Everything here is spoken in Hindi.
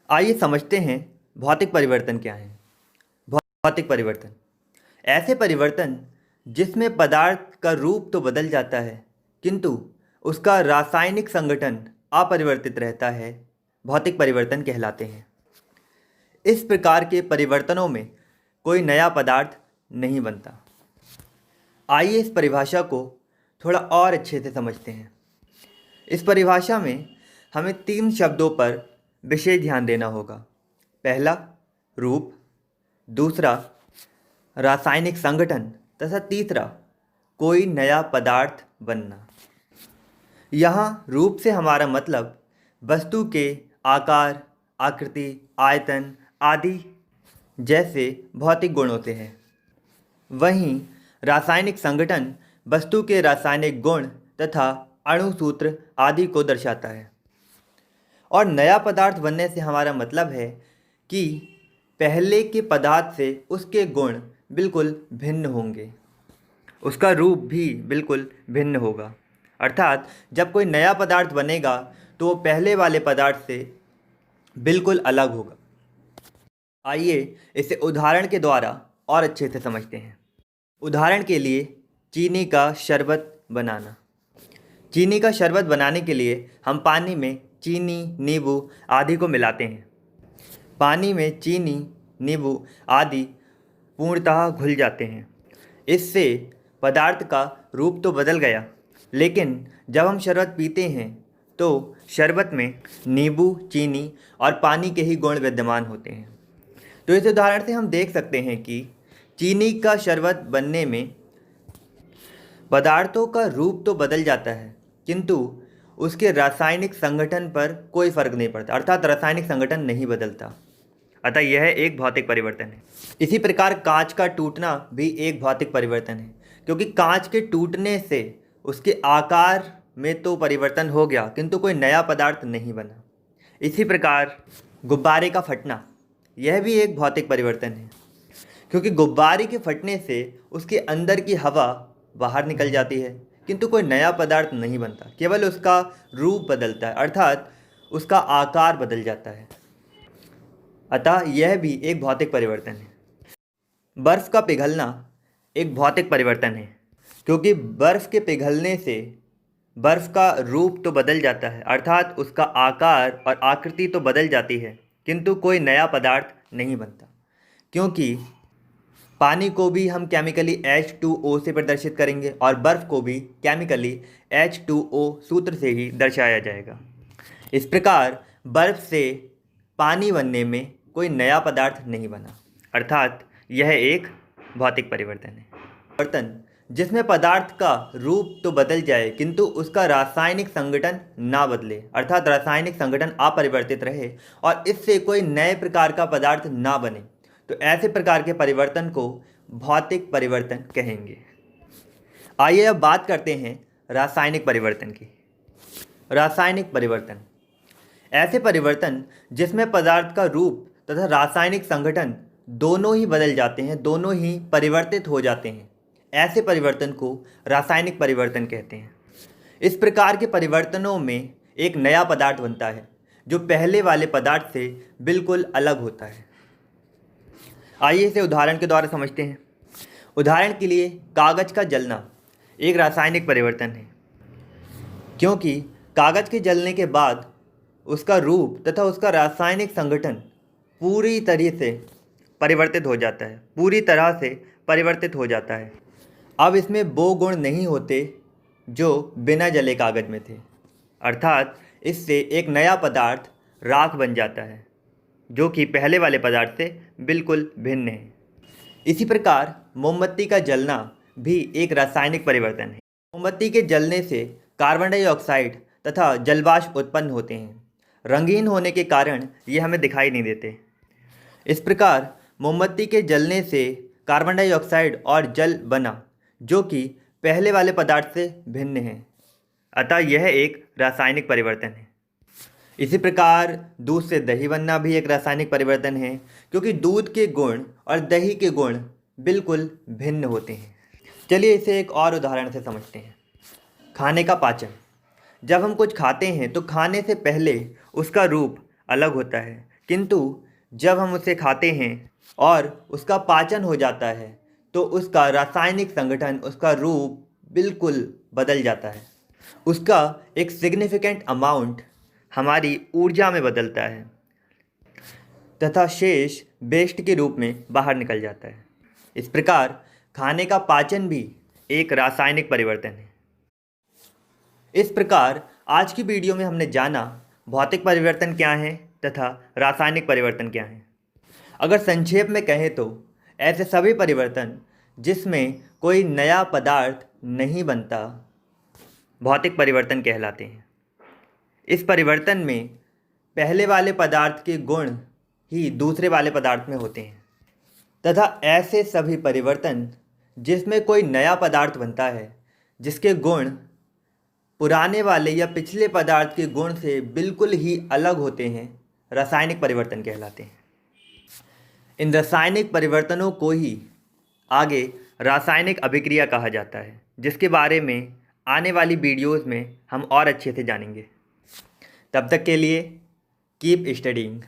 आइए समझते हैं भौतिक परिवर्तन क्या है। भौतिक परिवर्तन ऐसे परिवर्तन जिसमें पदार्थ का रूप तो बदल जाता है किंतु उसका रासायनिक संगठन अपरिवर्तित रहता है, भौतिक परिवर्तन कहलाते हैं। इस प्रकार के परिवर्तनों में कोई नया पदार्थ नहीं बनता। आइए इस परिभाषा को थोड़ा और अच्छे से समझते हैं। इस परिभाषा में हमें 3 शब्दों पर विशेष ध्यान देना होगा। पहला रूप, दूसरा रासायनिक संगठन तथा तीसरा कोई नया पदार्थ बनना। यहाँ रूप से हमारा मतलब वस्तु के आकार, आकृति, आयतन आदि जैसे भौतिक गुणों से है। वहीं रासायनिक संगठन वस्तु के रासायनिक गुण तथा अणुसूत्र आदि को दर्शाता है। और नया पदार्थ बनने से हमारा मतलब है कि पहले के पदार्थ से उसके गुण बिल्कुल भिन्न होंगे, उसका रूप भी बिल्कुल भिन्न होगा। अर्थात जब कोई नया पदार्थ बनेगा तो वो पहले वाले पदार्थ से बिल्कुल अलग होगा। आइए इसे उदाहरण के द्वारा और अच्छे से समझते हैं। उदाहरण के लिए चीनी का शरबत बनाना। चीनी का शरबत बनाने के लिए हम पानी में चीनी, नींबू आदि को मिलाते हैं। पानी में चीनी, नींबू आदि पूर्णतः घुल जाते हैं। इससे पदार्थ का रूप तो बदल गया, लेकिन जब हम शरबत पीते हैं तो शरबत में नींबू, चीनी और पानी के ही गुण विद्यमान होते हैं। तो इस उदाहरण से हम देख सकते हैं कि चीनी का शरबत बनने में पदार्थों का रूप तो बदल जाता है किंतु उसके रासायनिक संगठन पर कोई फर्क नहीं पड़ता, अर्थात रासायनिक संगठन नहीं बदलता। अतः यह एक भौतिक परिवर्तन है। इसी प्रकार कांच का टूटना भी एक भौतिक परिवर्तन है, क्योंकि कांच के टूटने से उसके आकार में तो परिवर्तन हो गया किंतु कोई नया पदार्थ नहीं बना। इसी प्रकार गुब्बारे का फटना, यह भी एक भौतिक परिवर्तन है, क्योंकि गुब्बारे के फटने से उसके अंदर की हवा बाहर निकल जाती है किंतु कोई नया पदार्थ नहीं बनता, केवल उसका रूप बदलता है, अर्थात उसका आकार बदल जाता है। अतः यह भी एक भौतिक परिवर्तन है। बर्फ़ का पिघलना एक भौतिक परिवर्तन है, क्योंकि बर्फ़ के पिघलने से बर्फ़ का रूप तो बदल जाता है, अर्थात उसका आकार और आकृति तो बदल जाती है किंतु कोई नया पदार्थ नहीं बनता। क्योंकि पानी को भी हम केमिकली H2O से प्रदर्शित करेंगे और बर्फ़ को भी केमिकली H2O सूत्र से ही दर्शाया जाएगा। इस प्रकार बर्फ़ से पानी बनने में कोई नया पदार्थ नहीं बना, अर्थात यह एक भौतिक परिवर्तन है। परिवर्तन जिसमें पदार्थ का रूप तो बदल जाए किंतु उसका रासायनिक संगठन ना बदले, अर्थात रासायनिक संगठन अपरिवर्तित रहे और इससे कोई नए प्रकार का पदार्थ ना बने, तो ऐसे प्रकार के परिवर्तन को भौतिक परिवर्तन कहेंगे। आइए अब बात करते हैं रासायनिक परिवर्तन की। रासायनिक परिवर्तन ऐसे परिवर्तन जिसमें पदार्थ का रूप तथा रासायनिक संगठन दोनों ही बदल जाते हैं, दोनों ही परिवर्तित हो जाते हैं, ऐसे परिवर्तन को रासायनिक परिवर्तन कहते हैं। इस प्रकार के परिवर्तनों में एक नया पदार्थ बनता है जो पहले वाले पदार्थ से बिल्कुल अलग होता है। आइए इसे उदाहरण के द्वारा समझते हैं। उदाहरण के लिए कागज़ का जलना एक रासायनिक परिवर्तन है, क्योंकि कागज़ के जलने के बाद उसका रूप तथा उसका रासायनिक संगठन पूरी तरह से परिवर्तित हो जाता है, पूरी तरह से परिवर्तित हो जाता है। अब इसमें वो गुण नहीं होते जो बिना जले कागज़ में थे, अर्थात इससे एक नया पदार्थ राख बन जाता है जो कि पहले वाले पदार्थ से बिल्कुल भिन्न है। इसी प्रकार मोमबत्ती का जलना भी एक रासायनिक परिवर्तन है। मोमबत्ती के जलने से कार्बन डाइऑक्साइड तथा जलवाष्प उत्पन्न होते हैं। रंगीन होने के कारण ये हमें दिखाई नहीं देते। इस प्रकार मोमबत्ती के जलने से कार्बन डाइऑक्साइड और जल बना जो कि पहले वाले पदार्थ से भिन्न है, अतः यह एक रासायनिक परिवर्तन है। इसी प्रकार दूध से दही बनना भी एक रासायनिक परिवर्तन है, क्योंकि दूध के गुण और दही के गुण बिल्कुल भिन्न होते हैं। चलिए इसे एक और उदाहरण से समझते हैं। खाने का पाचन। जब हम कुछ खाते हैं तो खाने से पहले उसका रूप अलग होता है, किंतु जब हम उसे खाते हैं और उसका पाचन हो जाता है तो उसका रासायनिक संगठन, उसका रूप बिल्कुल बदल जाता है। उसका एक सिग्निफिकेंट अमाउंट हमारी ऊर्जा में बदलता है तथा शेष वेस्ट के रूप में बाहर निकल जाता है। इस प्रकार खाने का पाचन भी एक रासायनिक परिवर्तन है। इस प्रकार आज की वीडियो में हमने जाना भौतिक परिवर्तन क्या है तथा रासायनिक परिवर्तन क्या है। अगर संक्षेप में कहें तो ऐसे सभी परिवर्तन जिसमें कोई नया पदार्थ नहीं बनता भौतिक परिवर्तन कहलाते हैं। इस परिवर्तन में पहले वाले पदार्थ के गुण ही दूसरे वाले पदार्थ में होते हैं तथा ऐसे सभी परिवर्तन जिसमें कोई नया पदार्थ बनता है जिसके गुण पुराने वाले या पिछले पदार्थ के गुण से बिल्कुल ही अलग होते हैं रासायनिक परिवर्तन कहलाते हैं। इन रासायनिक परिवर्तनों को ही आगे रासायनिक अभिक्रिया कहा जाता है, जिसके बारे में आने वाली वीडियोस में हम और अच्छे से जानेंगे। तब तक के लिए कीप स्टडीइंग।